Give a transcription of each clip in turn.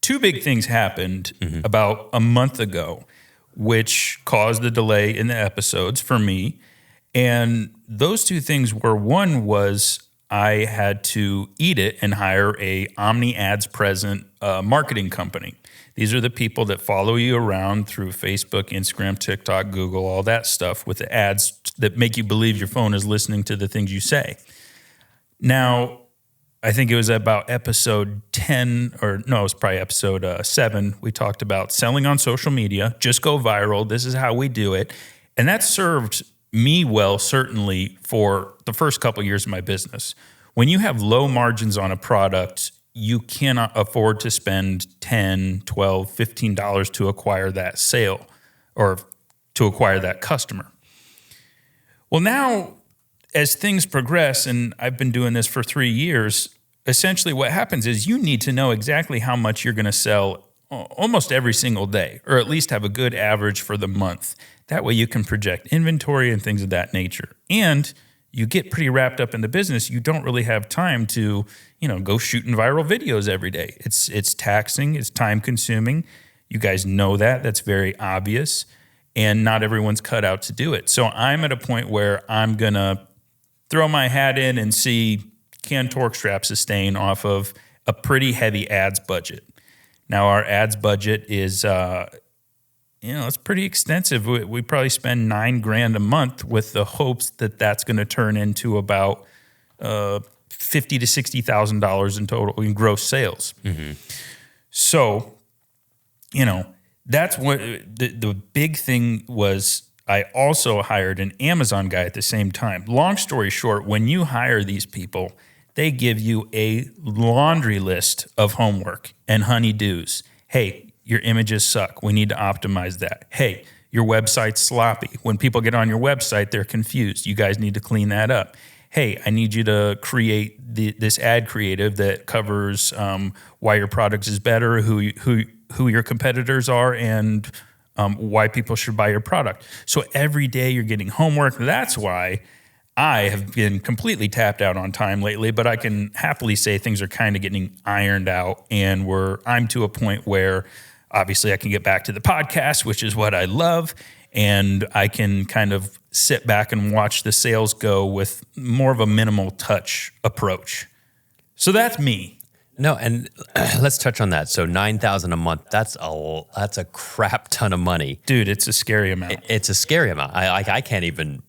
two big things happened about a month ago, which caused the delay in the episodes for me. And those two things were, one was I had to eat it and hire a Omni Ads present marketing company. These are the people that follow you around through Facebook, Instagram, TikTok, Google, all that stuff with the ads that make you believe your phone is listening to the things you say. Now, I think it was about episode 10, or no, it was probably episode 7. We talked about selling on social media, just go viral. This is how we do it. And that served me well, certainly for the first couple of years of my business. When you have low margins on a product, you cannot afford to spend $10, $12, $15 to acquire that sale or to acquire that customer. Well, now, as things progress, and I've been doing this for 3 years, essentially what happens is you need to know exactly how much you're going to sell almost every single day, or at least have a good average for the month. That way you can project inventory and things of that nature. And you get pretty wrapped up in the business. You don't really have time to, go shooting viral videos every day. It's taxing, it's time consuming. You guys know that. That's very obvious. And not everyone's cut out to do it. So I'm at a point where I'm going to throw my hat in and see, can Torque Strap sustain off of a pretty heavy ads budget? Now, our ads budget is, it's pretty extensive. We probably spend $9,000 a month with the hopes that that's going to turn into about $50,000 to $60,000 in total in gross sales. Mm-hmm. So, that's what the big thing was. I also hired an Amazon guy at the same time. Long story short, when you hire these people, they give you a laundry list of homework and honey-dos. Hey, your images suck. We need to optimize that. Hey, your website's sloppy. When people get on your website, they're confused. You guys need to clean that up. Hey, I need you to create this ad creative that covers why your product is better, who your competitors are, and why people should buy your product. So every day you're getting homework. That's why I have been completely tapped out on time lately, but I can happily say things are kind of getting ironed out, and I'm to a point where obviously I can get back to the podcast, which is what I love, and I can kind of sit back and watch the sales go with more of a minimal touch approach. So that's me. No, and let's touch on that. So $9,000 a month, that's a crap ton of money. Dude, it's a scary amount. It's a scary amount. I can't even,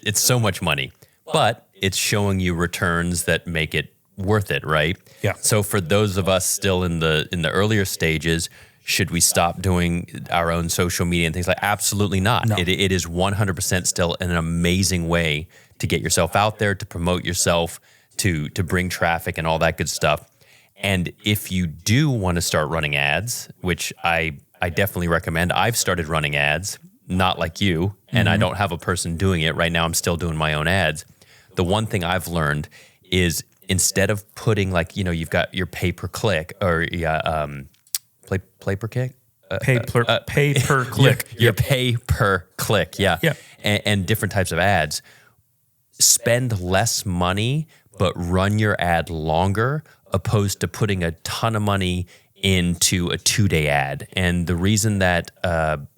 it's so much money. But it's showing you returns that make it worth it, right? Yeah. So for those of us still in the earlier stages, should we stop doing our own social media and things like that? Absolutely not. No. It is 100% still an amazing way to get yourself out there, to promote yourself, to bring traffic and all that good stuff. And if you do want to start running ads, which I definitely recommend, I've started running ads, not like you, and I don't have a person doing it. Right now I'm still doing my own ads. The one thing I've learned is instead of putting you've got your pay-per-click or play per click? Pay per click. Your pay per click, yeah. And different types of ads. Spend less money, but run your ad longer, opposed to putting a ton of money into a 2-day ad. And the reason that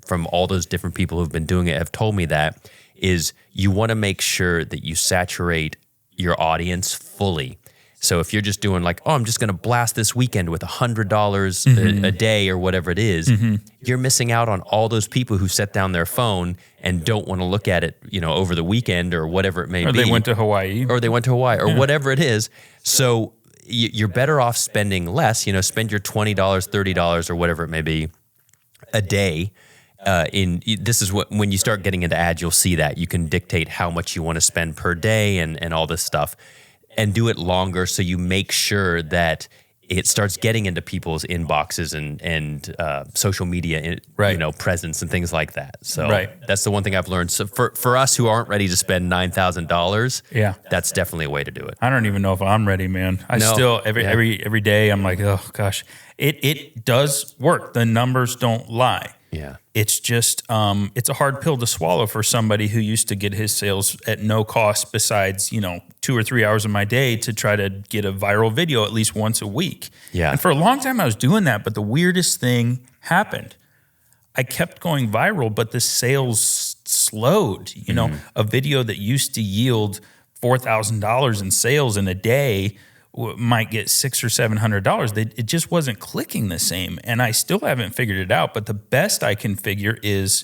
from all those different people who've been doing it have told me that is you want to make sure that you saturate your audience fully. So if you're just doing I'm just going to blast this weekend with $100 a day or whatever it is, you're missing out on all those people who set down their phone and don't want to look at it, over the weekend or whatever it may be. Or they went to Hawaii. Or whatever it is. So you're better off spending less, spend your $20, $30 or whatever it may be a day. This is when you start getting into ads, you'll see that you can dictate how much you want to spend per day and all this stuff, and do it longer so you make sure that it starts getting into people's inboxes and social media, presence and things like that. So that's the one thing I've learned. So for us who aren't ready to spend $9,000, that's definitely a way to do it. I don't even know if I'm ready, man. Still every day I'm like, oh gosh, it does work. The numbers don't lie. Yeah. It's just, it's a hard pill to swallow for somebody who used to get his sales at no cost besides, 2 or 3 hours of my day to try to get a viral video at least once a week. Yeah. And for a long time I was doing that, but the weirdest thing happened. I kept going viral, but the sales slowed. A video that used to yield $4,000 in sales in a day might get $600 or $700. It just wasn't clicking the same, and I still haven't figured it out. But the best I can figure is,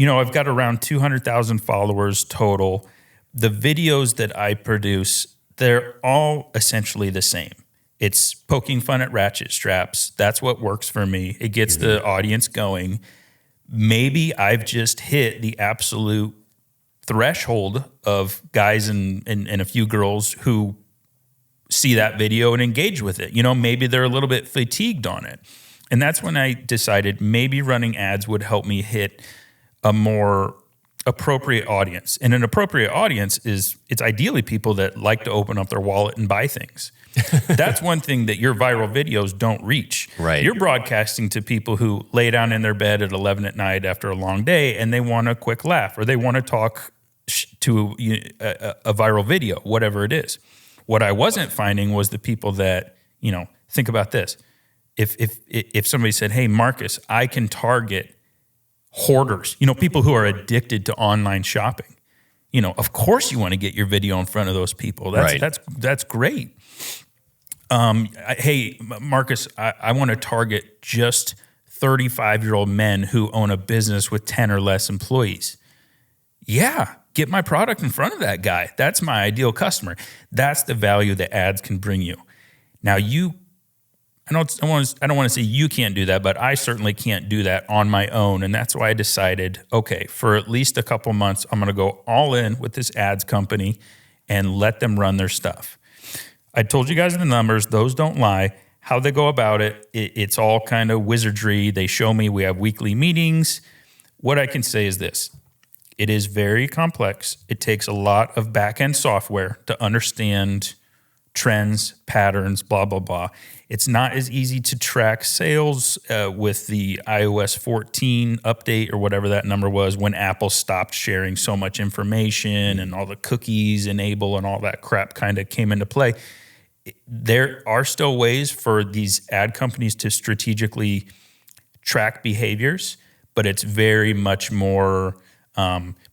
I've got around 200,000 followers total. The videos that I produce, they're all essentially the same. It's poking fun at ratchet straps. That's what works for me. It gets the audience going. Maybe I've just hit the absolute threshold of guys and a few girls who see that video and engage with it. Maybe they're a little bit fatigued on it. And that's when I decided maybe running ads would help me hit a more appropriate audience. And an appropriate audience it's ideally people that like to open up their wallet and buy things. That's one thing that your viral videos don't reach. Right. You're broadcasting to people who lay down in their bed at 11 at night after a long day and they want a quick laugh or they want to talk to a viral video, whatever it is. What I wasn't finding was the people that, think about this. If somebody said, hey, Marcus, I can target hoarders, people who are addicted to online shopping, of course you want to get your video in front of those people. That's great. Hey, Marcus, I want to target just 35-year-old men who own a business with 10 or less employees. Yeah, get my product in front of that guy. That's my ideal customer. That's the value that ads can bring you. Now, I don't want to say you can't do that, but I certainly can't do that on my own. And that's why I decided, okay, for at least a couple months, I'm going to go all in with this ads company and let them run their stuff. I told you guys the numbers. Those don't lie. How they go about it, it's all kind of wizardry. They show me. We have weekly meetings. What I can say is this. It is very complex. It takes a lot of back-end software to understand trends, patterns, blah, blah, blah. It's not as easy to track sales with the iOS 14 update or whatever that number was when Apple stopped sharing so much information and all the cookies enable and all that crap kind of came into play. There are still ways for these ad companies to strategically track behaviors, but it's very much more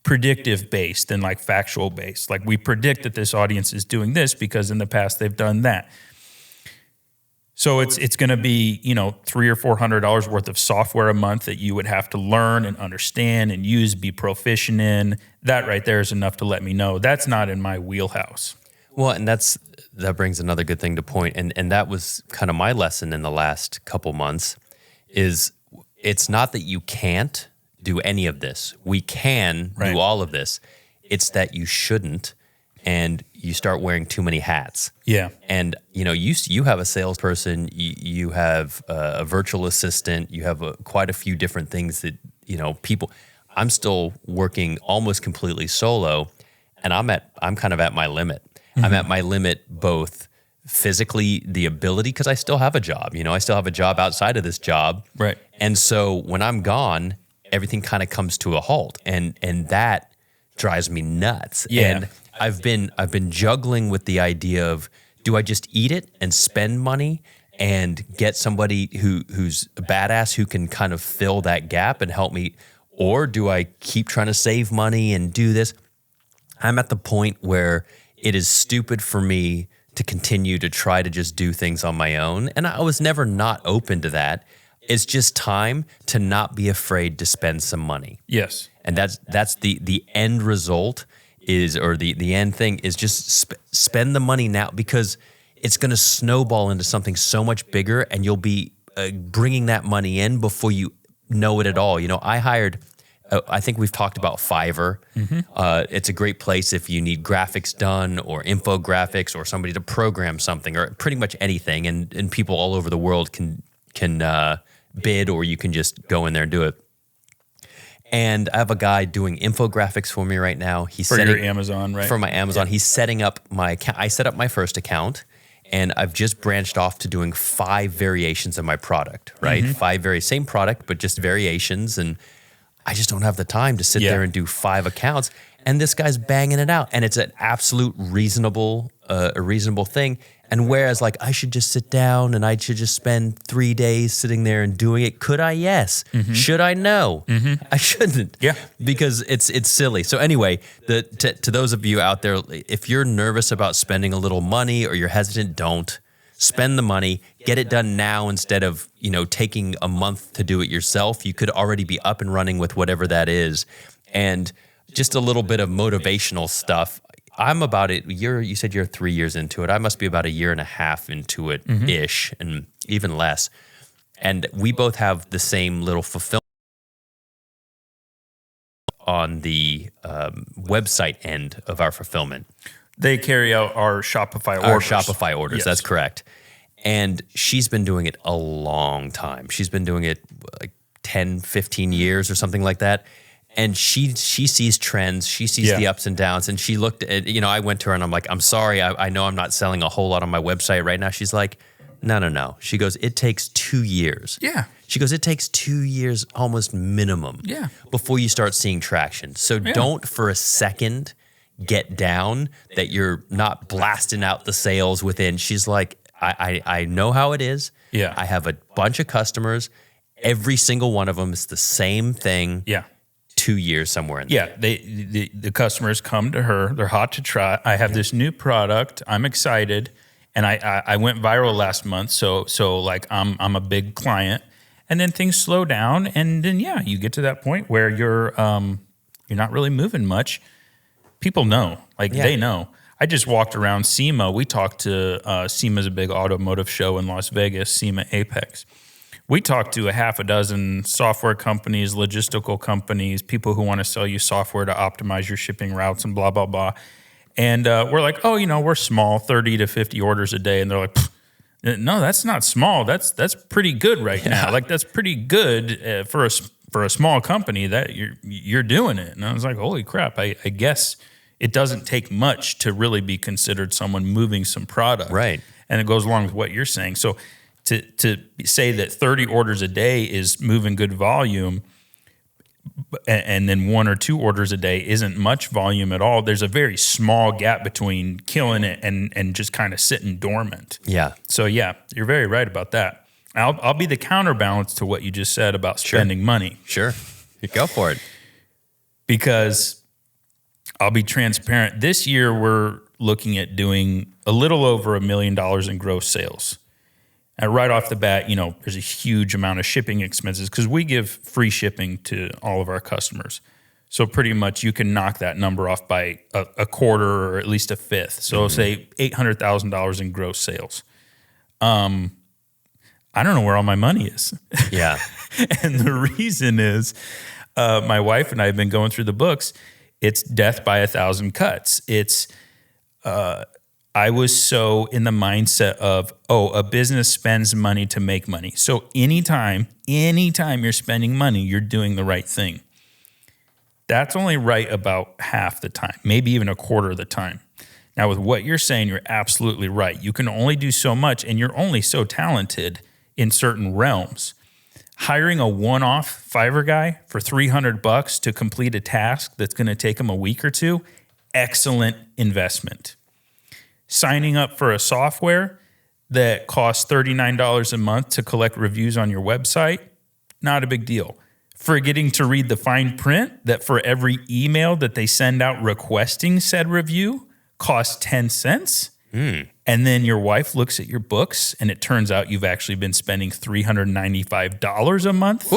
predictive based than like factual based. Like we predict that this audience is doing this because in the past they've done that. So it's going to be, $300 or $400 worth of software a month that you would have to learn and understand and use, be proficient in. That right there is enough to let me know that's not in my wheelhouse. Well, and that brings another good thing to point. And that was kind of my lesson in the last couple months is it's not that you can't do any of this. We can do all of this. It's that you shouldn't, and you start wearing too many hats. Yeah. And, you have a salesperson, you have a virtual assistant, you have quite a few different things that, people, I'm still working almost completely solo, and I'm kind of at my limit. Mm-hmm. I'm at my limit both physically, the ability, because I still have a job. I still have a job outside of this job. Right. And so when I'm gone, everything kind of comes to a halt, and that drives me nuts. Yeah. And I've been juggling with the idea of, do I just eat it and spend money and get somebody who's a badass who can kind of fill that gap and help me, or do I keep trying to save money and do this? I'm at the point where it is stupid for me to continue to try to just do things on my own, and I was never not open to that. It's just time to not be afraid to spend some money. Yes. And that's the end result is, or the end thing is just spend the money now, because it's going to snowball into something so much bigger, and you'll be bringing that money in before you know it at all. I hired, I think we've talked about Fiverr. Mm-hmm. It's a great place if you need graphics done or infographics or somebody to program something or pretty much anything. And people all over the world can bid, or you can just go in there and do it. And I have a guy doing infographics for me right now. He's for your Amazon, right? For my Amazon. Yeah. He's setting up my account. I set up my first account, And I've just branched off to doing 5 variations of my product, right? 5 same product, but just variations. And I just don't have the time to sit there and do 5 accounts. And this guy's banging it out. And it's an absolute reasonable thing. And whereas like I should just sit down and I should just spend 3 days sitting there and doing it. Could I? Yes. Should I? No. I shouldn't. Yeah. Because it's silly. So anyway, to those of you out there, if you're nervous about spending a little money or you're hesitant, don't. Spend the money, get it done now instead of, taking a month to do it yourself. You could already be up and running with whatever that is. And just a little bit of motivational stuff. I'm about it. You said you're 3 years into it. I must be about 1.5 years into it ish, and even less. And we both have the same little fulfillment on the website end of our fulfillment. They carry out our Shopify orders. Our Shopify orders, yes. That's correct. And she's been doing it a long time. She's been doing it like 10, 15 years or something like that. And she sees trends, she sees the ups and downs, and she looked at, I went to her and I'm like, I'm sorry, I know I'm not selling a whole lot on my website right now. She's like, no. She goes, it takes 2 years. Yeah. She goes, it takes 2 years almost minimum before you start seeing traction. So don't for a second get down that you're not blasting out the sales within. She's like, I know how it is. Yeah. I have a bunch of customers. Every single one of them is the same thing. Yeah. 2 years somewhere in there. Yeah, the customers come to her. They're hot to try. I have this new product. I'm excited, and I went viral last month. So like I'm a big client, and then things slow down, and then you get to that point where you're not really moving much. People know, they know. I just walked around SEMA. We talked to SEMA's a big automotive show in Las Vegas, SEMA Apex. We talked to 6 software companies, logistical companies, people who want to sell you software to optimize your shipping routes and blah, blah, blah. And we're like, we're small, 30 to 50 orders a day. And they're like, no, that's not small. That's pretty good right now. Like, that's pretty good for a small company that you're doing it. And I was like, holy crap, I guess it doesn't take much to really be considered someone moving some product. Right. And it goes along with what you're saying. So to say that 30 orders a day is moving good volume and then 1 or 2 orders a day isn't much volume at all, there's a very small gap between killing it and just kind of sitting dormant. Yeah. So, you're very right about that. I'll be the counterbalance to what you just said about spending money. Sure. Go for it. Because I'll be transparent. This year, we're looking at doing a little over $1 million in gross sales. And right off the bat, there's a huge amount of shipping expenses because we give free shipping to all of our customers. So pretty much you can knock that number off by a quarter or at least a fifth. So say $800,000 in gross sales. I don't know where all my money is. Yeah. And the reason is my wife and I have been going through the books. It's death by 1,000 cuts. It's I was so in the mindset of, a business spends money to make money. So anytime you're spending money, you're doing the right thing. That's only right about half the time, maybe even a quarter of the time. Now, with what you're saying, you're absolutely right. You can only do so much, and you're only so talented in certain realms. Hiring a one-off Fiverr guy for $300 to complete a task that's going to take him a week or two, excellent investment. Signing up for a software that costs $39 a month to collect reviews on your website, not a big deal. Forgetting to read the fine print that for every email that they send out requesting said review costs 10 cents. And then your wife looks at your books and it turns out you've actually been spending $395 a month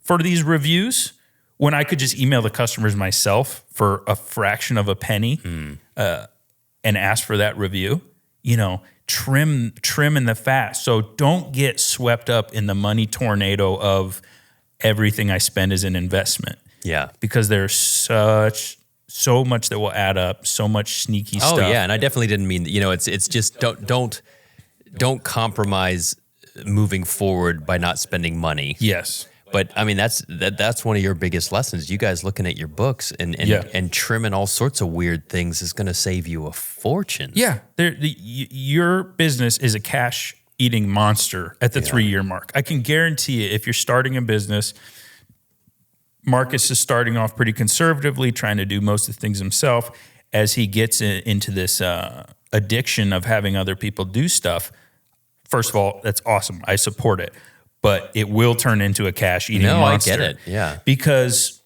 for these reviews when I could just email the customers myself for a fraction of a penny and ask for that review. Trim in the fat. So don't get swept up in the money tornado of everything I spend is an investment. Yeah. Because there's so much that will add up, so much sneaky stuff. Oh yeah, and I definitely didn't mean, it's just don't compromise moving forward by not spending money. Yes. But I mean, that's one of your biggest lessons. You guys looking at your books and trimming all sorts of weird things is going to save you a fortune. Yeah. Your business is a cash eating monster at the 3-year mark. I can guarantee you, if you're starting a business, Marcus is starting off pretty conservatively, trying to do most of the things himself. As he gets into this addiction of having other people do stuff, first of all, that's awesome. I support it. But it will turn into a cash eating monster. I get it. Yeah. Because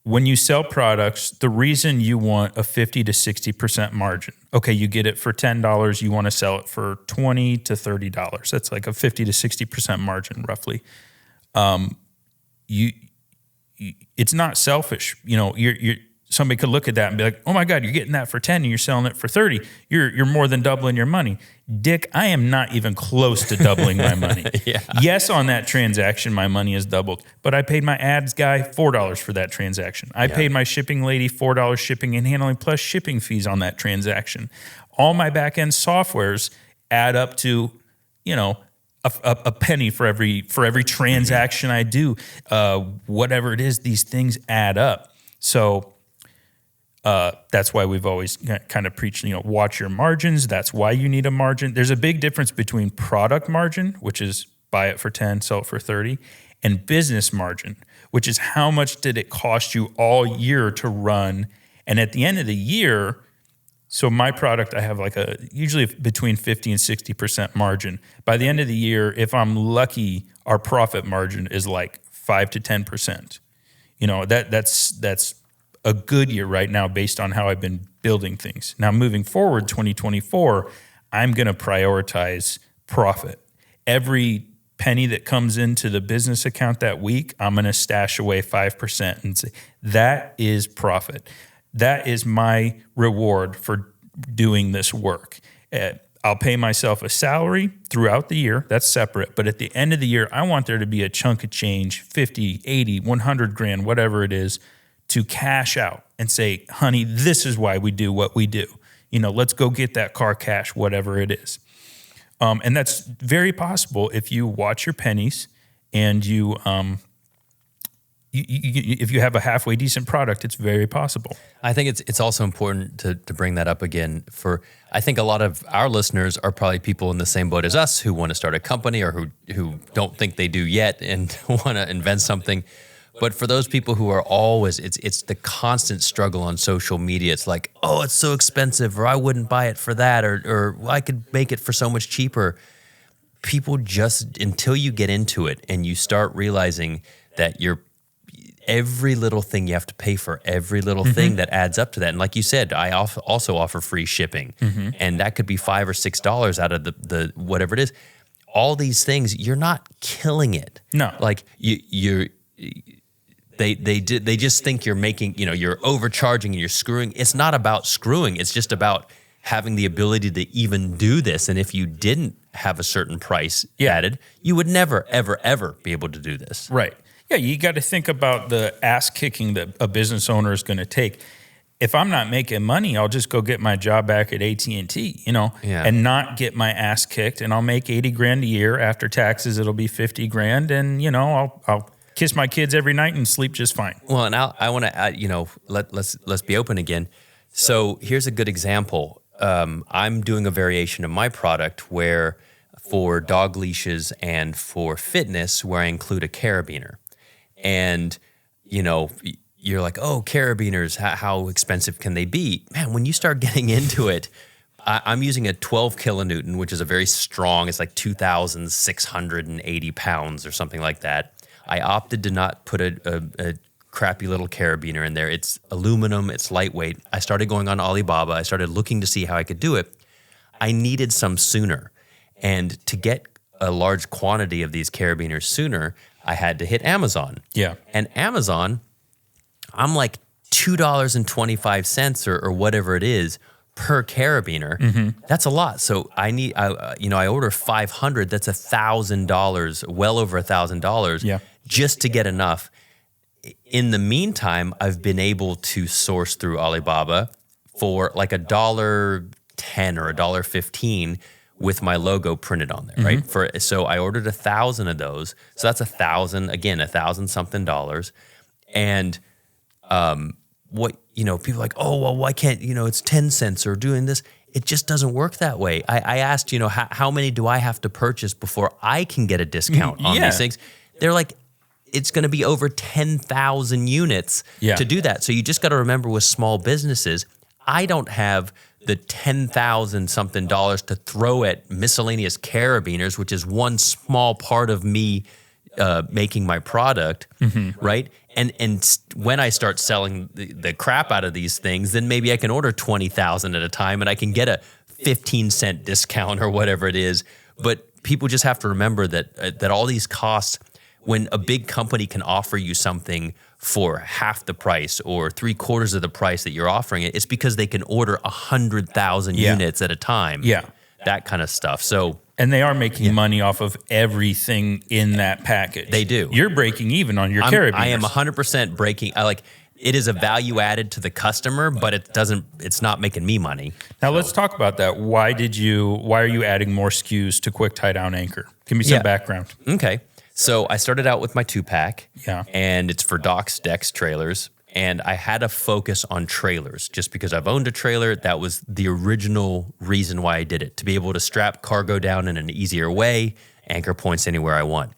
when you sell products, the reason you want a 50 to 60% margin, okay, you get it for $10, you want to sell it for $20 to $30. That's like a 50 to 60% margin roughly. It's not selfish. You know, somebody could look at that and be like, oh my God, you're getting that for 10 and you're selling it for 30. You're more than doubling your money. Dick, I am not even close to doubling my money. Yeah. Yes, on that transaction, my money has doubled, but I paid my ads guy $4 for that transaction. I paid my shipping lady $4 shipping and handling plus shipping fees on that transaction. All my back-end softwares add up to, you know, a penny for every transaction I do. Whatever it is, these things add up. So that's why we've always kind of preached, you know, watch your margins. That's why you need a margin. There's a big difference between product margin, which is buy it for 10, sell it for 30, and business margin, which is how much did it cost you all year to run. And at the end of the year, so my product, I have like usually between 50 and 60% margin. By the end of the year, if I'm lucky, our profit margin is like 5 to 10%. You know, that's a good year right now based on how I've been building things. Now, moving forward, 2024, I'm going to prioritize profit. Every penny that comes into the business account that week, I'm going to stash away 5% and say, that is profit. That is my reward for doing this work. I'll pay myself a salary throughout the year. That's separate. But at the end of the year, I want there to be a chunk of change, 50, 80, 100 grand, whatever it is, to cash out and say, honey, this is why we do what we do. You know, let's go get that car cash, whatever it is. And that's very possible if you watch your pennies and you if you have a halfway decent product, it's very possible. I think it's also important to bring that up again. I think a lot of our listeners are probably people in the same boat as us who want to start a company or who don't think they do yet and want to invent something. But for those people who are always, it's the constant struggle on social media. It's like, oh, it's so expensive, or I wouldn't buy it for that, or I could make it for so much cheaper. People just, until you get into it and you start realizing that every little thing you have to pay for, every little thing that adds up to that. And like you said, I also offer free shipping, and that could be $5 or $6 out of the whatever it is. All these things, you're not killing it. No, like They just think you're making, you're overcharging and you're screwing. It's not about screwing. It's just about having the ability to even do this. And if you didn't have a certain price added, you would never, ever, ever be able to do this. Right. Yeah, you got to think about the ass kicking that a business owner is going to take. If I'm not making money, I'll just go get my job back at AT&T, and not get my ass kicked. And I'll make 80 grand a year. After taxes, it'll be 50 grand. And, I'll kiss my kids every night and sleep just fine. Well, and I want to add, let's be open again. So here's a good example. I'm doing a variation of my product where for dog leashes and for fitness, where I include a carabiner. And, you're like, oh, carabiners, how expensive can they be? Man, when you start getting into it, I'm using a 12 kilonewton, which is a very strong, it's like 2,680 pounds or something like that. I opted to not put a crappy little carabiner in there. It's aluminum, it's lightweight. I started going on Alibaba. I started looking to see how I could do it. I needed some sooner. And to get a large quantity of these carabiners sooner, I had to hit Amazon. Yeah. And Amazon, I'm like $2.25 or whatever it is per carabiner. That's a lot. So I order 500. That's $1,000, well over $1,000, just to get enough. In the meantime, I've been able to source through Alibaba for like $1.10 or $1.15, with my logo printed on there, right? So I ordered 1,000 of those. So that's 1,000, again, $1,000-something. And what, people are like, oh, well, why can't, it's 10 cents or doing this. It just doesn't work that way. I asked, how many do I have to purchase before I can get a discount on these things? They're like, it's going to be over 10,000 units to do that. So you just got to remember with small businesses, I don't have the $10,000-something to throw at miscellaneous carabiners, which is one small part of me making my product, right? And when I start selling the crap out of these things, then maybe I can order 20,000 at a time and I can get a 15-cent discount or whatever it is. But people just have to remember that all these costs, when a big company can offer you something for half the price or 3/4 of the price that you're offering it's because they can order 100,000 units at a time. Yeah. That kind of stuff. And they are making money off of everything in that package. They do. You're breaking even on your carabiners. I am 100% breaking. It is a value added to the customer, but it's not making me money. Now let's talk about that. Why are you adding more SKUs to Quick Tie Down Anchor? Give me some background. Okay. So I started out with my 2-pack, Yeah. and it's for docks, decks, trailers, and I had a focus on trailers just because I've owned a trailer. That was the original reason why I did it, to be able to strap cargo down in an easier way, anchor points anywhere I want.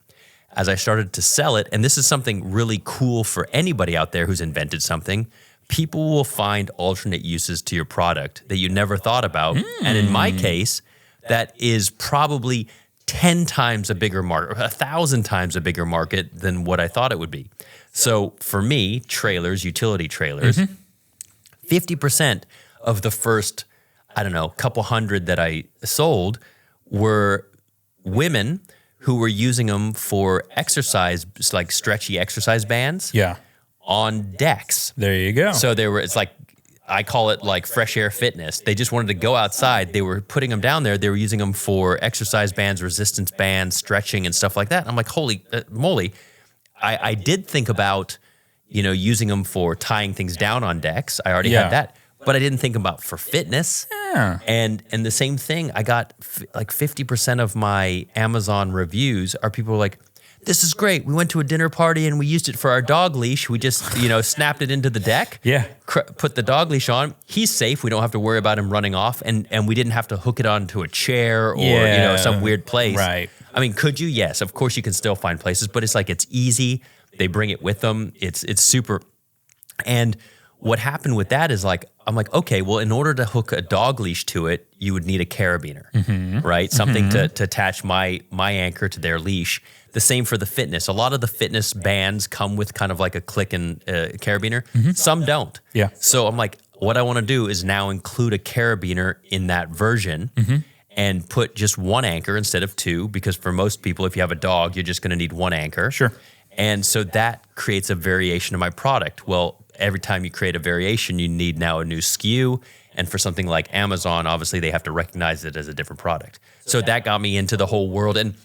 As I started to sell it, and this is something really cool for anybody out there who's invented something, people will find alternate uses to your product that you never thought about. And in my case, that is probably 10 times a bigger market, 1,000 times a bigger market than what I thought it would be. So for me, trailers, utility trailers, 50% of the first, couple hundred that I sold were women who were using them for exercise, like stretchy exercise bands on decks. There you go. So it's like, I call it like fresh air fitness. They just wanted to go outside. They were putting them down there. They were using them for exercise bands, resistance bands, stretching and stuff like that. And I'm like, holy moly. I did think about, using them for tying things down on decks. I already had that. But I didn't think about for fitness. Yeah. And the same thing, I got like 50% of my Amazon reviews are people like, this is great. We went to a dinner party and we used it for our dog leash. We just, snapped it into the deck. Yeah. Put the dog leash on. He's safe. We don't have to worry about him running off. And we didn't have to hook it onto a chair or, some weird place. Right. I mean, could you? Yes. Of course you can still find places, but it's like, it's easy. They bring it with them. It's super. And what happened with that is I'm like, okay, well, in order to hook a dog leash to it, you would need a carabiner, right? Something to attach my anchor to their leash. The same for the fitness. A lot of the fitness bands come with kind of like a click and carabiner. Some don't. Yeah. So I'm like, what I want to do is now include a carabiner in that version and put just one anchor instead of two, because for most people, if you have a dog, you're just going to need one anchor. Sure. And so that creates a variation of my product. Well, every time you create a variation, you need now a new SKU. And for something like Amazon, obviously they have to recognize it as a different product. So that got me into the whole world. And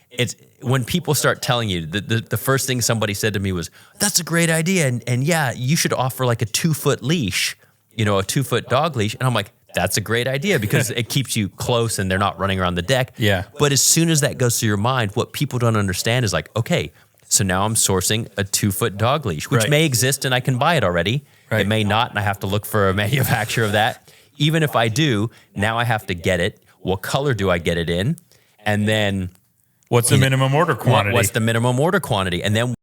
it's when people start telling you, the first thing somebody said to me was, that's a great idea. And yeah, you should offer like a 2-foot leash, a 2-foot dog leash. And I'm like, that's a great idea because it keeps you close and they're not running around the deck. Yeah. But as soon as that goes through your mind, what people don't understand is like, okay, so now I'm sourcing a 2-foot dog leash, which may exist and I can buy it already. Right. It may not, and I have to look for a manufacturer of that. Even if I do, now I have to get it. What color do I get it in? And then what's the minimum order quantity? What's the minimum order quantity? And then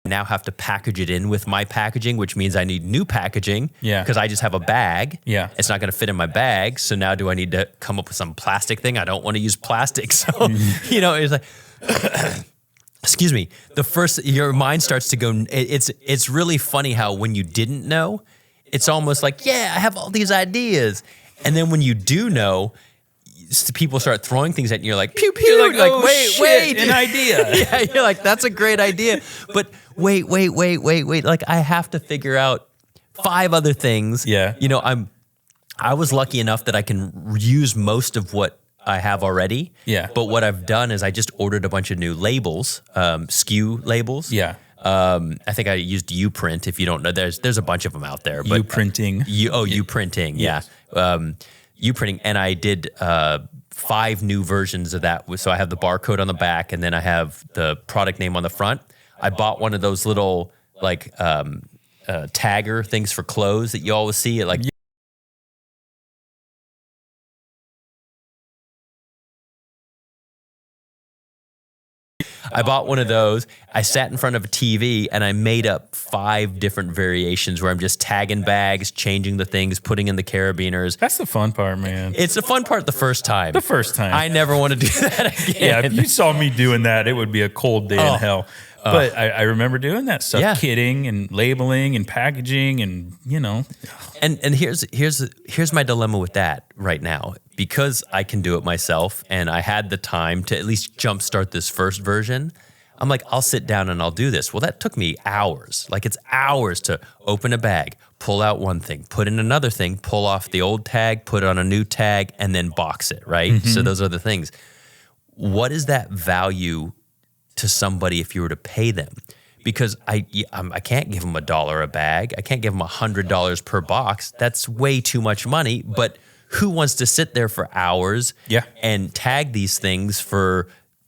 I now have to package it in with my packaging, which means I need new packaging because I just have a bag. Yeah. It's not going to fit in my bag. So now do I need to come up with some plastic thing? I don't want to use plastic. So, it's like, excuse me, your mind starts to go, it's really funny how when you didn't know, it's almost like, yeah, I have all these ideas. And then when you do know, people start throwing things at you. You're like, pew, pew. You're like, oh, wait, an idea. Yeah, you're like, that's a great idea. But wait. Like, I have to figure out 5 other things. Yeah. I was lucky enough that I can use most of what I have already. Yeah. But what I've done is I just ordered a bunch of new labels, SKU labels. Yeah. I think I used Uprint. If you don't know, there's a bunch of them out there. But Uprinting. Uprinting. Yeah. you printing, and I did 5 new versions of that. So I have the barcode on the back, and then I have the product name on the front. I bought one of those little like tagger things for clothes that you always see at like. I bought one of those. I sat in front of a TV and I made up 5 different variations where I'm just tagging bags, changing the things, putting in the carabiners. That's the fun part, man. It's the fun part the first time. The first time. I never want to do that again. Yeah, if you saw me doing that, it would be a cold day in hell. But I remember doing that stuff, kitting and labeling and packaging and, And here's my dilemma with that right now. Because I can do it myself and I had the time to at least jumpstart this first version, I'm like, I'll sit down and I'll do this. Well, that took me hours. Like it's hours to open a bag, pull out one thing, put in another thing, pull off the old tag, put on a new tag, and then box it, right? Mm-hmm. So those are the things. What is that value to somebody if you were to pay them? Because I can't give them $1 a bag. I can't give them $100 per box. That's way too much money. But who wants to sit there for hours and tag these things for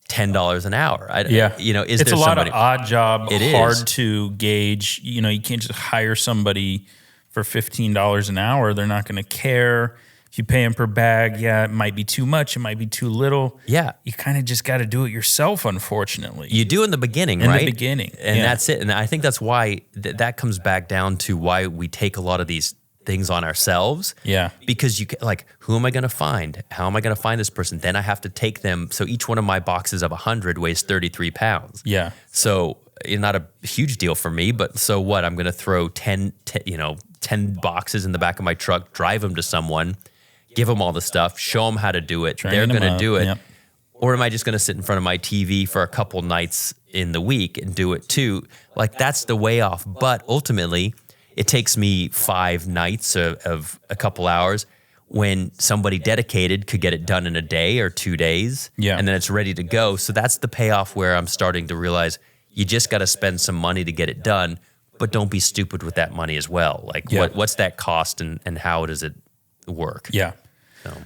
$10 an hour? It's a lot of odd job, hard is. To gauge. You can't just hire somebody for $15 an hour. They're not going to care. If you pay them per bag, it might be too much. It might be too little. Yeah. You kind of just got to do it yourself, unfortunately. You do in the beginning, right? In the beginning. And that's it. And I think that's why that comes back down to why we take a lot of these things on ourselves. Yeah. Because who am I going to find? How am I going to find this person? Then I have to take them. So each one of my boxes of 100 weighs 33 pounds. Yeah. So not a huge deal for me, but so what? I'm going to throw 10 boxes in the back of my truck, drive them to someone, give them all the stuff, show them how to do it. They're going to do it. Yep. Or am I just going to sit in front of my TV for a couple nights in the week and do it too? Like that's the way off. But ultimately, it takes me 5 nights of a couple hours when somebody dedicated could get it done in a day or 2 days. Yeah. And then it's ready to go. So that's the payoff where I'm starting to realize you just got to spend some money to get it done, but don't be stupid with that money as well. Like what's that cost and how does it work? Yeah.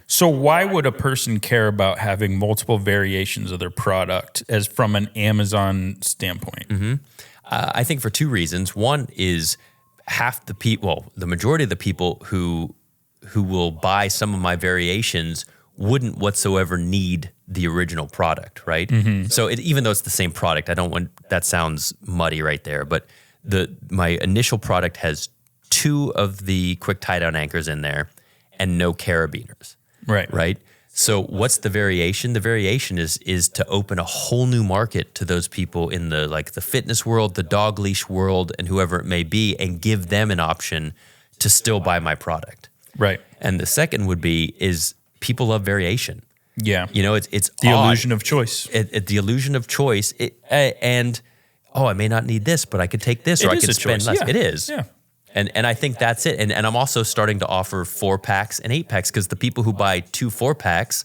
So why would a person care about having multiple variations of their product as from an Amazon standpoint? Mm-hmm. I think for 2 reasons. One is the majority of the people who will buy some of my variations wouldn't whatsoever need the original product, right? Mm-hmm. So even though it's the same product, that sounds muddy right there, but my initial product has 2 of the quick tie down anchors in there and no carabiners. Right. So what's the variation? The variation is to open a whole new market to those people in the fitness world, the dog leash world, and whoever it may be, and give them an option to still buy my product. Right. And the second is people love variation. Yeah. It's the odd. illusion of choice. The illusion of choice. I may not need this, but I could take this, or I could spend less. Yeah. It is. Yeah. And I think that's it. And I'm also starting to offer 4-packs and 8-packs because the people who buy 2 4-packs,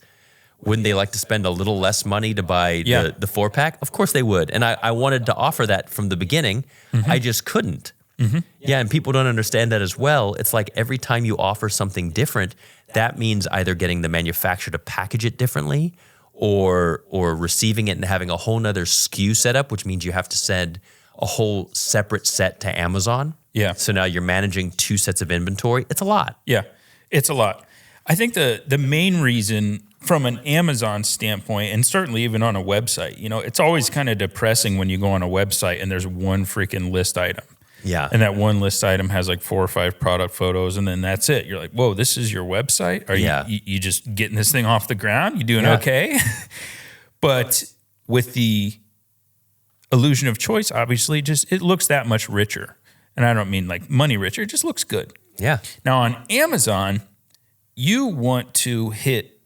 wouldn't they like to spend a little less money to buy the 4-pack? Of course they would. And I wanted to offer that from the beginning. Mm-hmm. I just couldn't. Mm-hmm. Yeah, and people don't understand that as well. It's like every time you offer something different, that means either getting the manufacturer to package it differently or receiving it and having a whole nother SKU setup, which means you have to send a whole separate set to Amazon. Yeah. So now you're managing 2 sets of inventory. It's a lot. Yeah, it's a lot. I think the main reason from an Amazon standpoint, and certainly even on a website, it's always kind of depressing when you go on a website and there's one freaking list item. Yeah. And that one list item has like 4 or 5 product photos, and then that's it. You're like, whoa, this is your website? Are you just getting this thing off the ground? You doing okay? But with the illusion of choice, obviously, it looks that much richer. And I don't mean like money richer. It just looks good. Yeah. Now on Amazon, you want to hit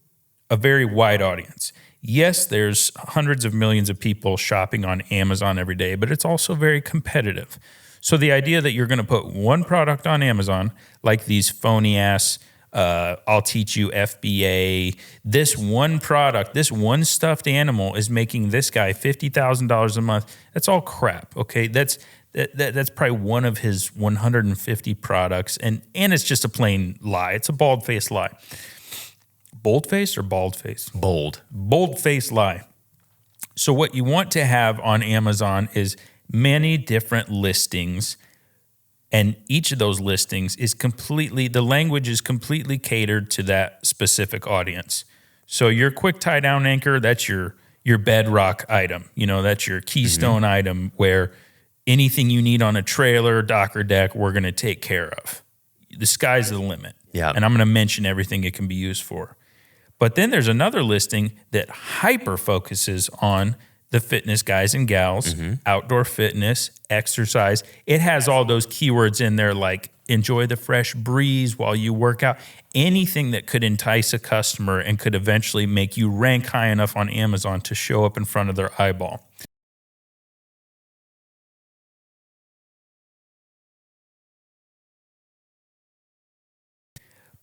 a very wide audience. Yes, there's hundreds of millions of people shopping on Amazon every day, but it's also very competitive. So the idea that you're going to put one product on Amazon, like these phony ass, I'll teach you FBA, this one product, this one stuffed animal is making this guy $50,000 a month. That's all crap. Okay. That's probably one of his 150 products. And it's just a plain lie. It's a bald-faced lie. bold-faced or bald-faced? Bold. Bold-faced lie. So what you want to have on Amazon is many different listings, and each of those listings is the language is completely catered to that specific audience. So your quick tie down anchor, that's your bedrock item. That's your keystone item where anything you need on a trailer, dock, or deck, we're going to take care of. The sky's the limit. Yeah. And I'm going to mention everything it can be used for. But then there's another listing that hyper focuses on the fitness guys and gals, outdoor fitness, exercise. It has all those keywords in there like enjoy the fresh breeze while you work out. Anything that could entice a customer and could eventually make you rank high enough on Amazon to show up in front of their eyeball.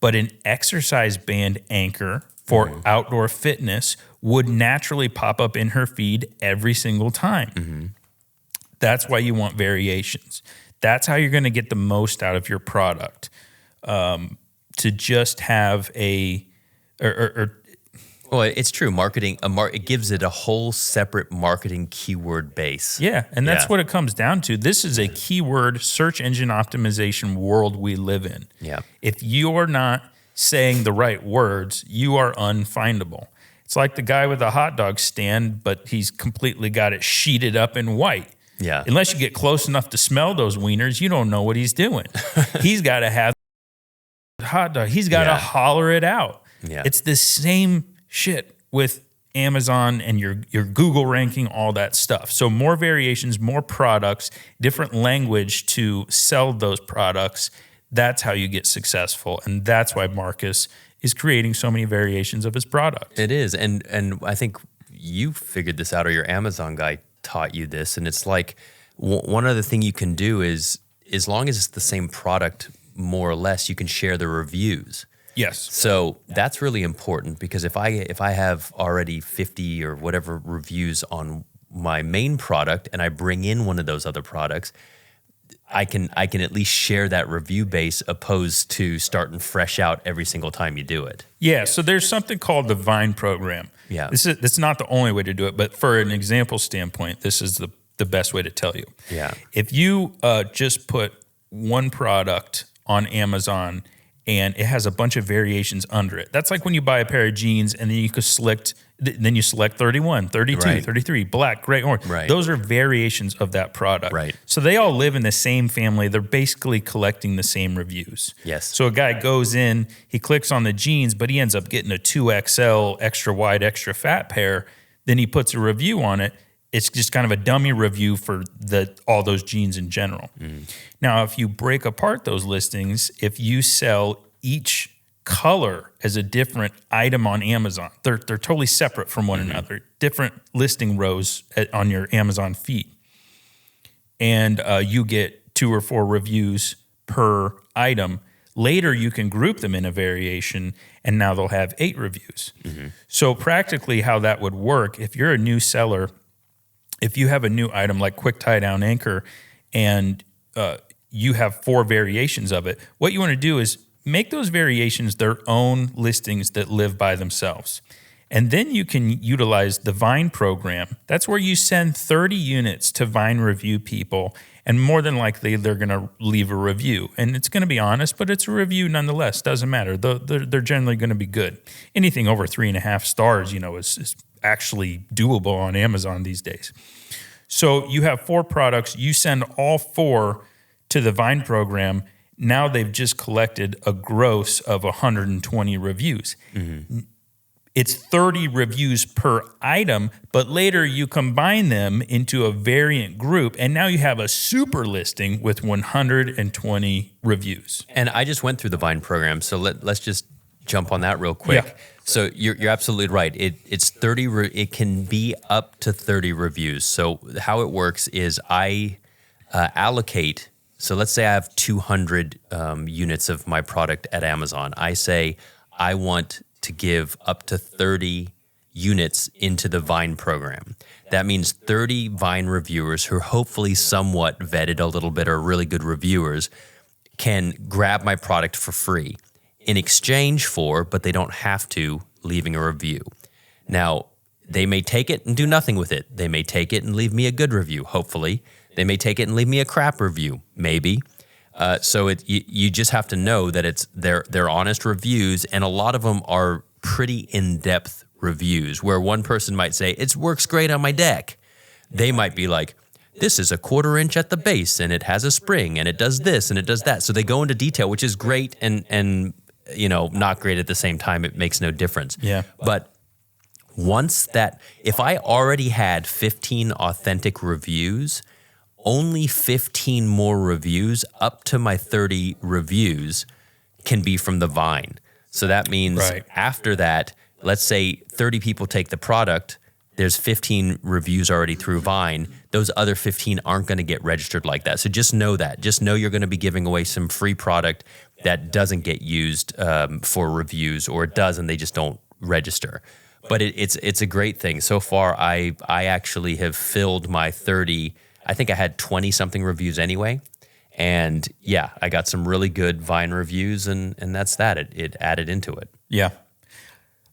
But an exercise band anchor for outdoor fitness would naturally pop up in her feed every single time. That's why you want variations. That's how you're going to get the most out of your product. To just have Well, it's true. Marketing, it gives it a whole separate marketing keyword base. Yeah, and that's what it comes down to. This is a keyword search engine optimization world we live in. Yeah. If you're not saying the right words, you are unfindable. It's like the guy with the hot dog stand, but he's completely got it sheeted up in white. Yeah. Unless you get close enough to smell those wieners, you don't know what he's doing. He's got to have hot dog. He's got to holler it out. Yeah. It's the same shit with Amazon and your Google ranking, all that stuff. So more variations, more products, different language to sell those products. That's how you get successful. And that's why Marcus is creating so many variations of his product. It is. And I think you figured this out, or your Amazon guy taught you this. And it's like one other thing you can do is, as long as it's the same product, more or less, you can share the reviews. Yes. So that's really important, because if I have already 50 or whatever reviews on my main product and I bring in one of those other products, I can at least share that review base, opposed to starting fresh out every single time you do it. Yeah. So there's something called the Vine program. Yeah. This is not the only way to do it, but for an example standpoint, this is the best way to tell you. Yeah. If you just put one product on Amazon and it has a bunch of variations under it. That's like when you buy a pair of jeans and then you select 31, 32, Right. 33, black, gray, orange. Right. Those are variations of that product. Right. So they all live in the same family. They're basically collecting the same reviews. Yes. So a guy goes in, he clicks on the jeans, but he ends up getting a 2XL extra wide, extra fat pair. Then he puts a review on it. It's just kind of a dummy review for all those jeans in general. Now, if you break apart those listings, if you sell each color as a different item on Amazon, they're totally separate from one another, different listing rows on your Amazon feed. And you get 2 or 4 reviews per item. Later, you can group them in a variation, and now they'll have 8 reviews. So practically how that would work, if you're a new seller, if you have a new item like quick tie down anchor and you have 4 variations of it, what you want to do is make those variations their own listings that live by themselves. And then you can utilize the Vine program. That's where you send 30 units to Vine review people, and more than likely they're going to leave a review. And it's going to be honest, but it's a review nonetheless. Doesn't matter. They're generally going to be good. Anything over 3.5 stars, is actually doable on Amazon these days. So you have 4 products. You send all 4 to the Vine program. Now they've just collected a gross of 120 reviews. It's 30 reviews per item, but later you combine them into a variant group, and now you have a super listing with 120 reviews. And I just went through the Vine program, so let's just jump on that real quick. Yeah. So you're absolutely right. It's 30. It can be up to 30 reviews. So how it works is I allocate. So let's say I have 200 units of my product at Amazon. I say I want to give up to 30 units into the Vine program. That means 30 Vine reviewers who are hopefully somewhat vetted a little bit or really good reviewers can grab my product for free in exchange for, but they don't have to, leaving a review. Now, they may take it and do nothing with it. They may take it and leave me a good review, hopefully. They may take it and leave me a crap review, maybe. So you just have to know that they're honest reviews, and a lot of them are pretty in-depth reviews where one person might say, it works great on my deck. They might be like, this is a 1/4 inch at the base and it has a spring and it does this and it does that. So they go into detail, which is great and not great at the same time. It makes no difference. Yeah. But if I already had 15 authentic reviews, only 15 more reviews up to my 30 reviews can be from the vine. So that means after that, let's say 30 people take the product, there's 15 reviews already through Vine. Those other 15 aren't going to get registered like that. So just know that. Just know you're going to be giving away some free product that doesn't get used for reviews, or it does and they just don't register. But it's a great thing. So far, I actually have filled my 30. I think I had 20-something reviews anyway. And yeah, I got some really good Vine reviews, and that's that. It added into it. Yeah.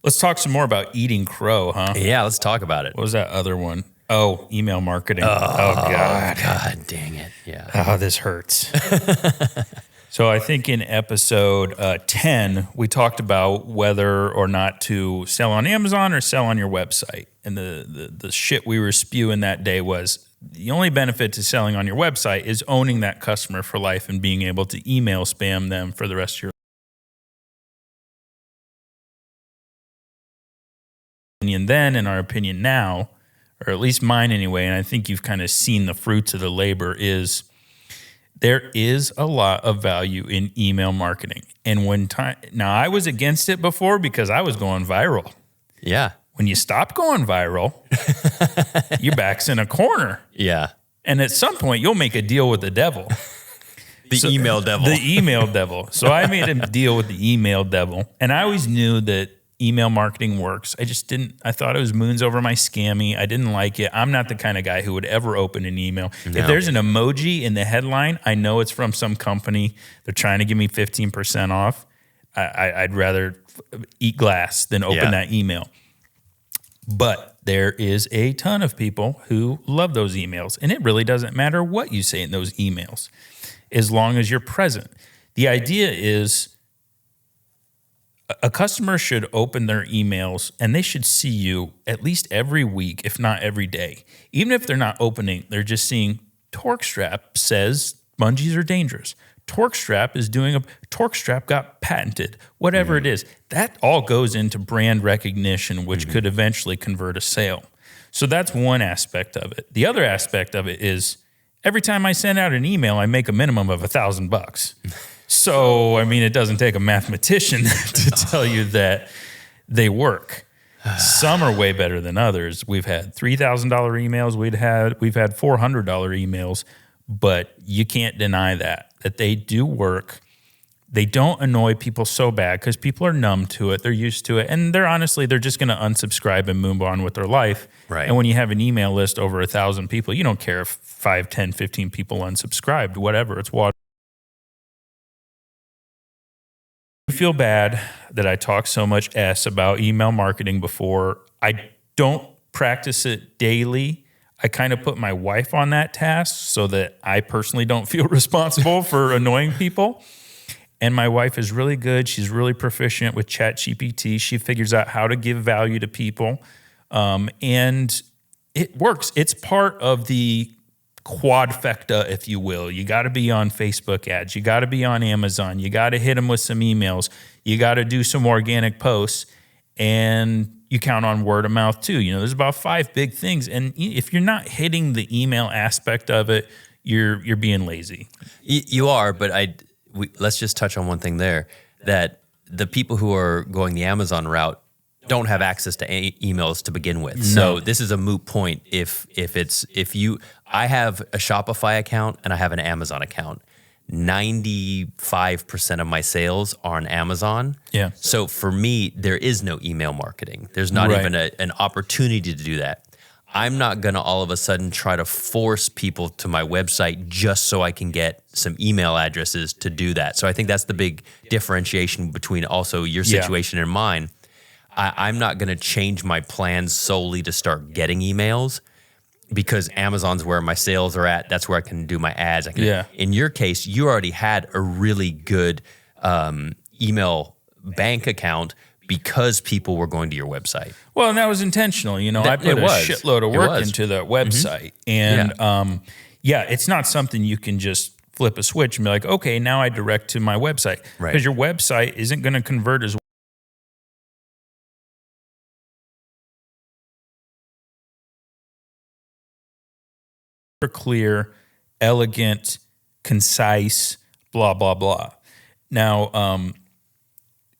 Let's talk some more about eating crow, huh? Yeah, let's talk about it. What was that other one? Oh, email marketing. Oh God. God dang it. Yeah. Oh, this hurts. So I think in episode 10, we talked about whether or not to sell on Amazon or sell on your website. And the shit we were spewing that day was the only benefit to selling on your website is owning that customer for life and being able to email spam them for the rest of your life. Opinion then and our opinion now, or at least mine anyway, and I think you've kind of seen the fruits of the labor, is there is a lot of value in email marketing. And now I was against it before because I was going viral. Yeah. When you stop going viral, your back's in a corner. Yeah. And at some point, you'll make a deal with the devil. Email devil. The email devil. So I made a deal with the email devil. And I always knew that email marketing works. I thought it was moons over my scammy. I didn't like it. I'm not the kind of guy who would ever open an email. No. If there's an emoji in the headline, I know it's from some company. They're trying to give me 15% off. I'd rather eat glass than open that email. But there is a ton of people who love those emails. And it really doesn't matter what you say in those emails, as long as you're present. The idea is a customer should open their emails and they should see you at least every week, if not every day. Even if they're not opening, they're just seeing TorqueStrap says bungees are dangerous. TorqueStrap got patented, whatever it is. That all goes into brand recognition, which could eventually convert a sale. So that's one aspect of it. The other aspect of it is every time I send out an email, I make a minimum of $1,000. So, I mean, it doesn't take a mathematician to tell you that they work. Some are way better than others. We've had $3,000 emails. We've had $400 emails, but you can't deny that they do work. They don't annoy people so bad because people are numb to it. They're used to it. And they're just going to unsubscribe and move on with their life. Right. And when you have an email list over 1,000 people, you don't care if 5, 10, 15 people unsubscribed, whatever. It's water. I feel bad that I talk so much about email marketing before. I don't practice it daily. I kind of put my wife on that task so that I personally don't feel responsible for annoying people. And my wife is really good. She's really proficient with ChatGPT. She figures out how to give value to people. And it works. It's part of the quadfecta, if you will. You got to be on Facebook ads. You got to be on Amazon. You got to hit them with some emails. You got to do some organic posts, and you count on word of mouth too. There's about 5 big things. And if you're not hitting the email aspect of it, you're being lazy. You are, but let's just touch on one thing there, that the people who are going the Amazon route don't have access to emails to begin with. No. So this is a moot point. I have a Shopify account and I have an Amazon account. 95% of my sales are on Amazon. Yeah. So for me, there is no email marketing. There's not even an opportunity to do that. I'm not going to all of a sudden try to force people to my website just so I can get some email addresses to do that. So I think that's the big differentiation between also your situation and mine. I'm not going to change my plans solely to start getting emails, because Amazon's where my sales are at. That's where I can do my ads. In your case, you already had a really good email bank account because people were going to your website. Well, and that was intentional. I put a shitload of work into that website. And it's not something you can just flip a switch and be like, okay, now I direct to my website. Because your website isn't going to convert as clear, elegant, concise, blah, blah, blah. Now,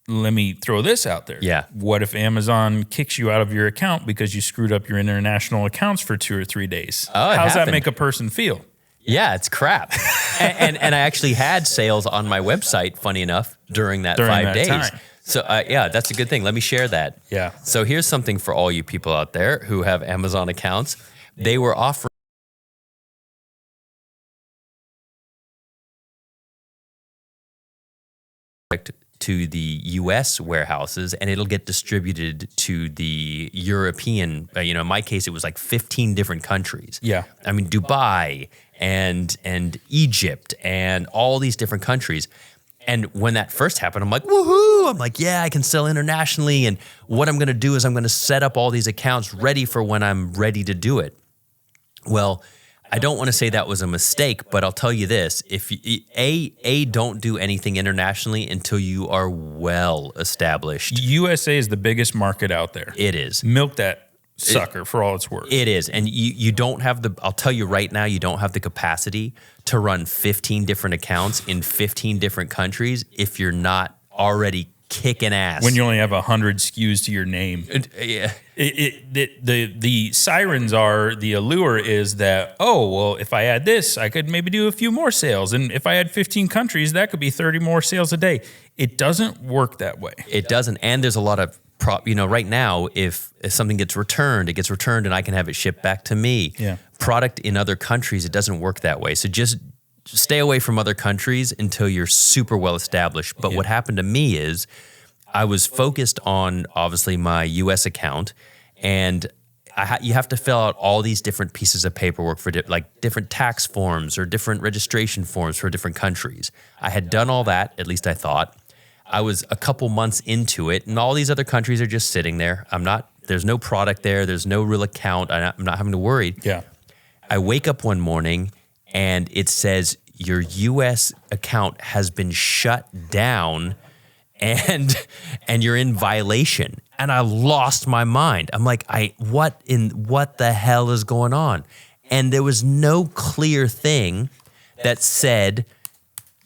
let me throw this out there. Yeah. What if Amazon kicks you out of your account because you screwed up your international accounts for 2 or 3 days? Oh, How's that make a person feel? Yeah, it's crap. and I actually had sales on my website, funny enough, during that 5 days. Time. So, that's a good thing. Let me share that. Yeah. So here's something for all you people out there who have Amazon accounts. They were offering to the U.S. warehouses, and it'll get distributed to the European. In my case, it was like 15 different countries. Yeah, I mean Dubai and Egypt and all these different countries. And when that first happened, I'm like, woohoo! I'm like, yeah, I can sell internationally. And what I'm going to do is I'm going to set up all these accounts ready for when I'm ready to do it. Well, I don't want to say that was a mistake, but I'll tell you this: if you, don't do anything internationally until you are well established. USA is the biggest market out there. It is. Milk that sucker for all it's worth. It is, and you don't have the. I'll tell you right now, you don't have the capacity to run 15 different accounts in 15 different countries if you're not already kicking ass. When you only have 100 SKUs to your name. Yeah. The sirens are, the allure is that, oh, well, if I add this, I could maybe do a few more sales. And if I had 15 countries, that could be 30 more sales a day. It doesn't work that way. It doesn't. And there's a lot of, right now, if something gets returned, it gets returned and I can have it shipped back to me. Yeah. Product in other countries, it doesn't work that way. So just stay away from other countries until you're super well established. But what happened to me is I was focused on, obviously, my U.S. account, and you have to fill out all these different pieces of paperwork for different tax forms or different registration forms for different countries. I had done all that, at least I thought. I was a couple months into it, and all these other countries are just sitting there. There's no product there. There's no real account. I'm not having to worry. Yeah. I wake up one morning, and it says, your U.S. account has been shut down, and you're in violation. And I lost my mind. I'm like, what the hell is going on? And there was no clear thing that said,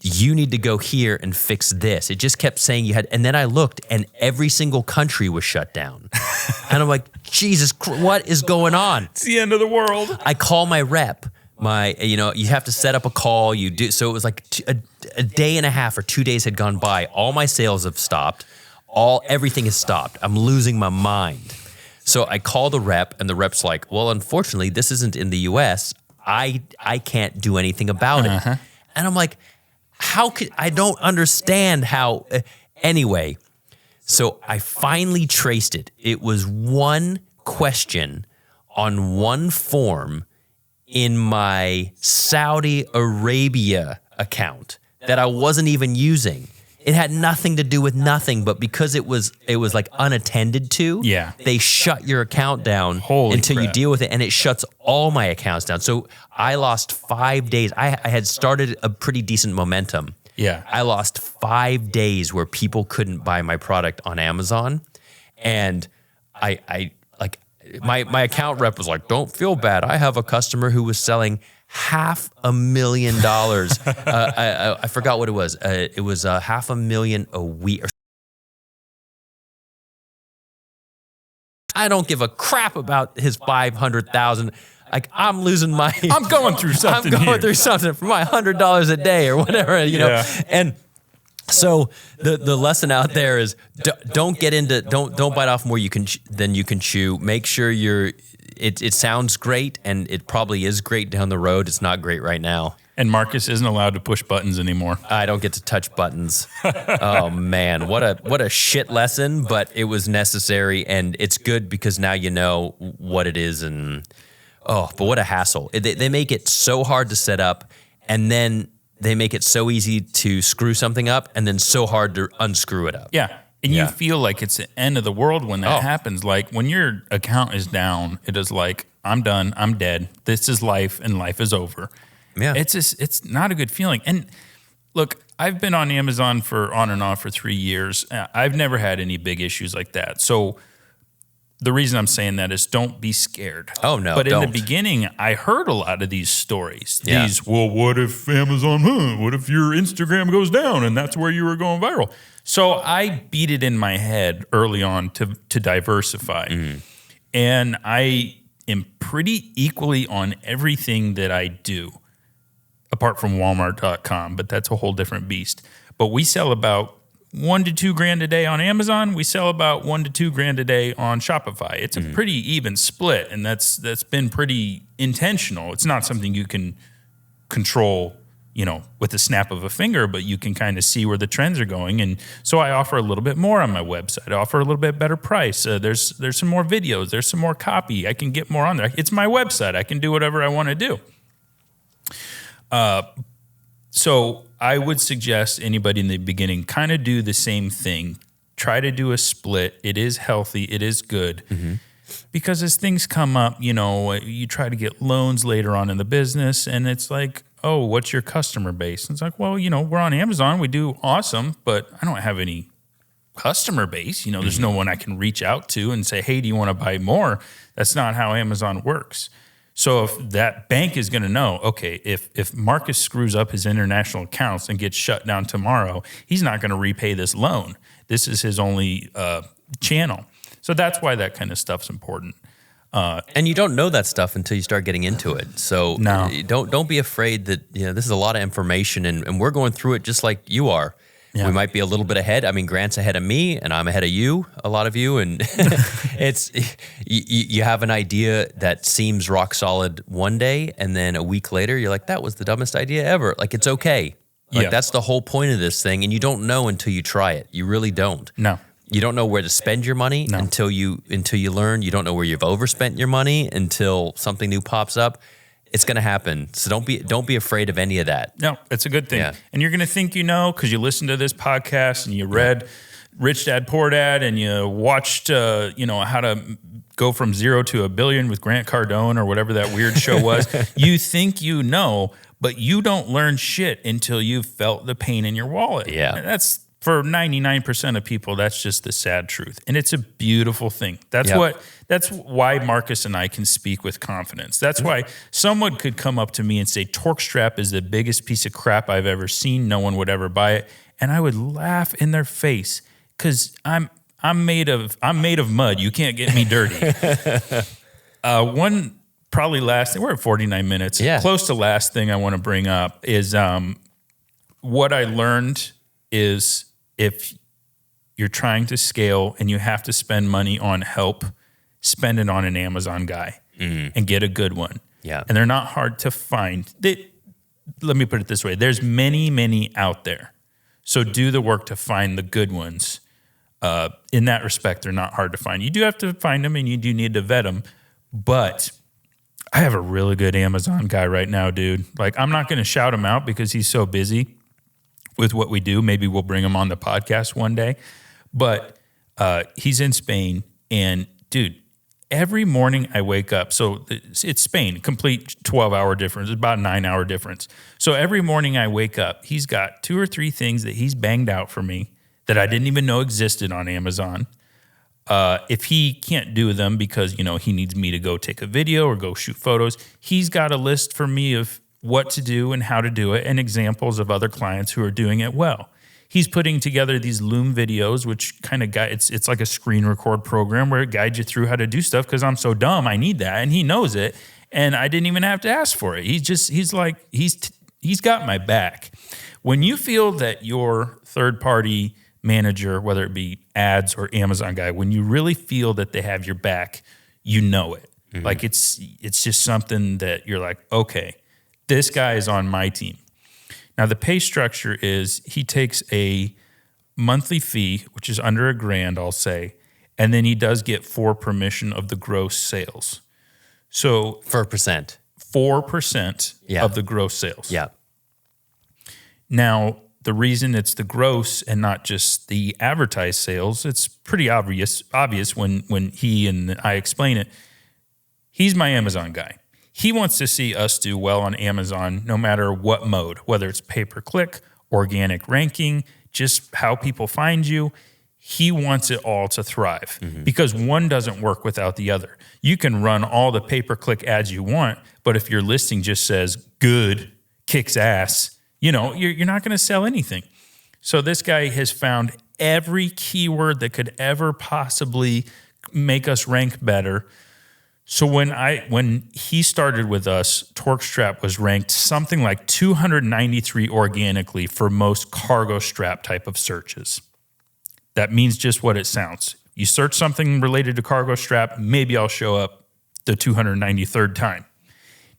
you need to go here and fix this. It just kept saying you had, and then I looked and every single country was shut down. And I'm like, Jesus, what is going on? It's the end of the world. I call my rep. You have to set up a call. You do. So it was like a day and a half or 2 days had gone by. All my sales have stopped. Everything has stopped. I'm losing my mind. So I call the rep, and the rep's like, well, unfortunately, this isn't in the U.S. I can't do anything about it. And I'm like, I don't understand how. Anyway, so I finally traced it. It was one question on one form in my Saudi Arabia account that I wasn't even using. It had nothing to do with nothing, but because it was like unattended to, they shut your account down until you deal with it, and it shuts all my accounts down. So I lost 5 days. I had started a pretty decent momentum. Yeah. I lost 5 days where people couldn't buy my product on Amazon, and my account rep was like, don't feel bad. I have a customer who was selling $500,000. I forgot what it was. It was $500,000 a week. I don't give a crap about his 500,000. Like, I'm losing my. I'm going through something. Through something for my $100 a day or whatever, know. And so the lesson out there is don't bite off more than you can chew. Make sure it sounds great, and it probably is great down the road. It's not great right now. And Marcus isn't allowed to push buttons anymore. I don't get to touch buttons. Oh man, what a shit lesson, but it was necessary, and it's good because now you know what it is. And but what a hassle! They make it so hard to set up, and then they make it so easy to screw something up, and then so hard to unscrew it up. Yeah. And you feel like it's the end of the world when that happens. Like when your account is down, it is like, I'm done, I'm dead. This is life, and life is over. Yeah. It's not a good feeling. And look, I've been on Amazon on and off for 3 years. I've never had any big issues like that. So the reason I'm saying that is don't be scared. Oh, no, But don't. in the beginning, I heard a lot of these stories. Well, what if Amazon, what if your Instagram goes down and that's where you were going viral? So I beat it in my head early on to diversify. And I am pretty equally on everything that I do, apart from Walmart.com, but that's a whole different beast. But we sell about $1,000 to $2,000 a day on Amazon. We sell about $1,000 to $2,000 a day on Shopify. It's a pretty even split, and that's been pretty intentional. It's not something you can control, with the snap of a finger, but you can kind of see where the trends are going. And so I offer a little bit more on my website. I offer a little bit better price. There's some more videos. There's some more copy. I can get more on there. It's my website. I can do whatever I want to do. So I would suggest anybody in the beginning kind of do the same thing. Try to do a split. It is healthy. It is good. Because as things come up, you try to get loans later on in the business, and it's like, oh, what's your customer base? And it's like, well, we're on Amazon. We do awesome, but I don't have any customer base. There's no one I can reach out to and say, hey, do you want to buy more? That's not how Amazon works. So if that bank is going to know, okay, if Marcus screws up his international accounts and gets shut down tomorrow, he's not going to repay this loan. This is his only channel. So that's why that kind of stuff's important. And you don't know that stuff until you start getting into it. So don't be afraid that this is a lot of information, and we're going through it just like you are. Yeah. We might be a little bit ahead. I mean, Grant's ahead of me, and I'm ahead of you, a lot of you. And it's you have an idea that seems rock solid one day, and then a week later, you're like, that was the dumbest idea ever. Like, it's okay. Like, that's the whole point of this thing, and you don't know until you try it. You really don't. No. You don't know where to spend your money until you learn. You don't know where you've overspent your money until something new pops up. It's going to happen. So don't be afraid of any of that. No, it's a good thing. Yeah. And you're going to think because you listened to this podcast and you read Rich Dad Poor Dad and you watched how to go from 0 to $1 billion with Grant Cardone or whatever that weird show was. You think but you don't learn shit until you've felt the pain in your wallet. Yeah. And that's for 99% of people, that's just the sad truth. And it's a beautiful thing. That's why Marcus and I can speak with confidence. That's why someone could come up to me and say, Torque Strap is the biggest piece of crap I've ever seen. No one would ever buy it. And I would laugh in their face because I'm made of mud. You can't get me dirty. One probably last thing, we're at 49 minutes. Yeah. Close to last thing I want to bring up is what I learned is if you're trying to scale and you have to spend money on help, spend it on an Amazon guy and get a good one. Yeah. And they're not hard to find. Let me put it this way. There's many, many out there. So do the work to find the good ones. In that respect, they're not hard to find. You do have to find them and you do need to vet them. But I have a really good Amazon guy right now, dude. Like, I'm not going to shout him out because he's so busy with what we do. Maybe we'll bring him on the podcast one day. But he's in Spain. And, dude, every morning I wake up. So it's Spain, complete 12-hour difference, about 9-hour difference. So every morning I wake up, he's got 2 or 3 things that he's banged out for me that I didn't even know existed on Amazon. If he can't do them because, he needs me to go take a video or go shoot photos, he's got a list for me of what to do and how to do it and examples of other clients who are doing it well. He's putting together these Loom videos, which kind of it's like a screen record program where it guides you through how to do stuff because I'm so dumb. I need that. And he knows it. And I didn't even have to ask for it. He's got my back. When you feel that your third-party manager, whether it be ads or Amazon guy, when you really feel that they have your back, you know it. Mm-hmm. Like it's just something that you're like, okay, This guy is on my team. Now, the pay structure is he takes a monthly fee, which is under $1,000, I'll say, and then he does get 4% of the gross sales. So 4%. 4% of the gross sales. Yeah. Now, the reason it's the gross and not just the advertised sales, it's pretty obvious when he and I explain it. He's my Amazon guy. He wants to see us do well on Amazon no matter what mode, whether it's pay-per-click, organic ranking, just how people find you. He wants it all to thrive because one doesn't work without the other. You can run all the pay-per-click ads you want, but if your listing just says good, kicks ass, you're not going to sell anything. So this guy has found every keyword that could ever possibly make us rank better. So when he started with us, TorqueStrap was ranked something like 293 organically for most cargo strap type of searches. That means just what it sounds. You search something related to cargo strap, maybe I'll show up the 293rd time.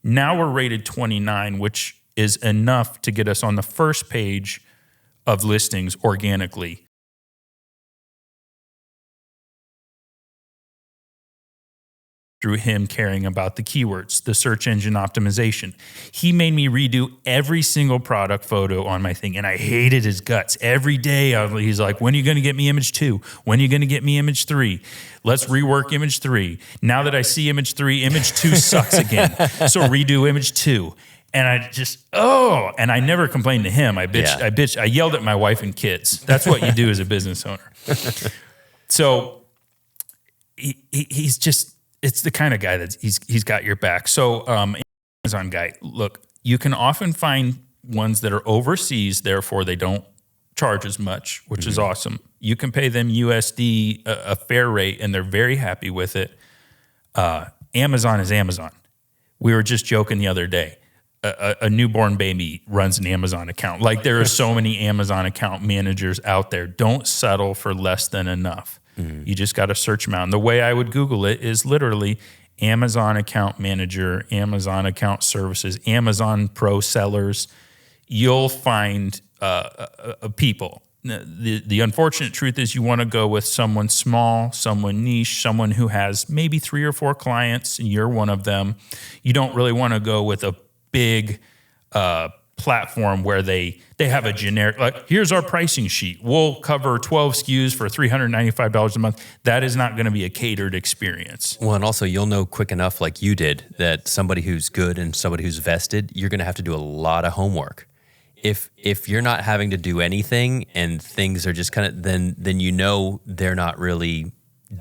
Now we're rated 29, which is enough to get us on the first page of listings organically. Through him caring about the keywords, the search engine optimization. He made me redo every single product photo on my thing, and I hated his guts. Every day, he's like, when are you going to get me image 2? When are you going to get me image 3? Let's rework image 3. Now that I see image 3, image 2 sucks again. So redo image 2. And and I never complained to him. I bitched. I yelled at my wife and kids. That's what you do as a business owner. So he's just, it's the kind of guy that he's got your back. So Amazon guy, look, you can often find ones that are overseas, therefore they don't charge as much, which is awesome. You can pay them USD a fair rate, and they're very happy with it. Amazon is Amazon. We were just joking the other day. A newborn baby runs an Amazon account. Like there are so many Amazon account managers out there. Don't settle for less than enough. You just got to search them out. And the way I would Google it is literally Amazon account manager, Amazon account services, Amazon pro sellers. You'll find people. The unfortunate truth is you want to go with someone small, someone niche, someone who has maybe 3 or 4 clients, and you're one of them. You don't really want to go with a big platform where they have a generic, like, here's our pricing sheet. We'll cover 12 SKUs for $395 a month. That is not going to be a catered experience. Well, and also you'll know quick enough, like you did, that somebody who's good and somebody who's vested, you're going to have to do a lot of homework. If you're not having to do anything and things are just kind of, then they're not really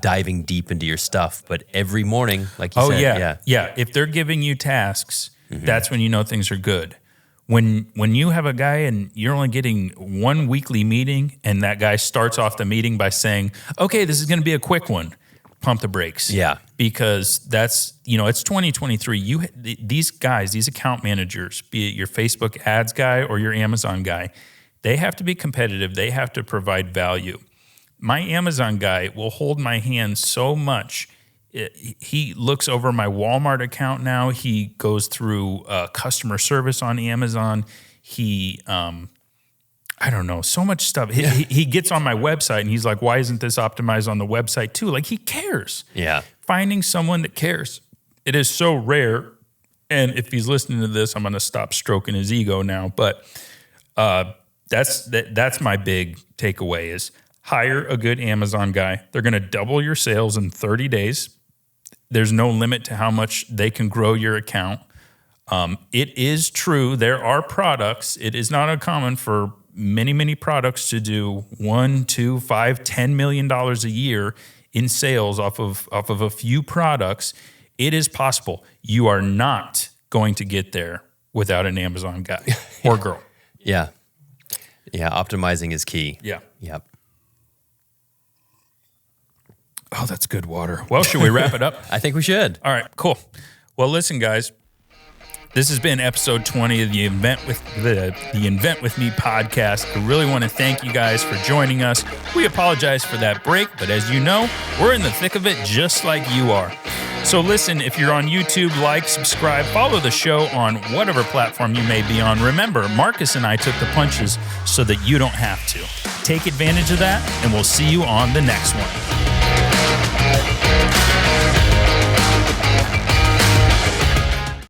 diving deep into your stuff. But every morning, like you said. Yeah. If they're giving you tasks, that's when you know things are good. When you have a guy and you're only getting one weekly meeting and that guy starts off the meeting by saying, okay, this is going to be a quick one, pump the brakes. Yeah. Because that's, it's 2023. These guys, these account managers, be it your Facebook ads guy or your Amazon guy, they have to be competitive. They have to provide value. My Amazon guy will hold my hand so much. He looks over my Walmart account now. He goes through customer service on Amazon. He, I don't know, so much stuff. He gets on my website and he's like, why isn't this optimized on the website too? Like, he cares. Yeah. Finding someone that cares. It is so rare. And if he's listening to this, I'm going to stop stroking his ego now. But that's my big takeaway is hire a good Amazon guy. They're going to double your sales in 30 days. There's no limit to how much they can grow your account. It is true. There are products. It is not uncommon for many, many products to do $1, $2, $5, $10 million a year in sales off of a few products. It is possible. You are not going to get there without an Amazon guy or girl. Yeah. Yeah. Optimizing is key. Yeah. Yep. Oh, that's good water. Well, should we wrap it up? I think we should. All right, cool. Well, listen, guys. This has been episode 20 of the Invent with Me podcast. I really want to thank you guys for joining us. We apologize for that break, but as you know, we're in the thick of it just like you are. So listen, if you're on YouTube, like, subscribe, follow the show on whatever platform you may be on. Remember, Marcus and I took the punches so that you don't have to. Take advantage of that, and we'll see you on the next one.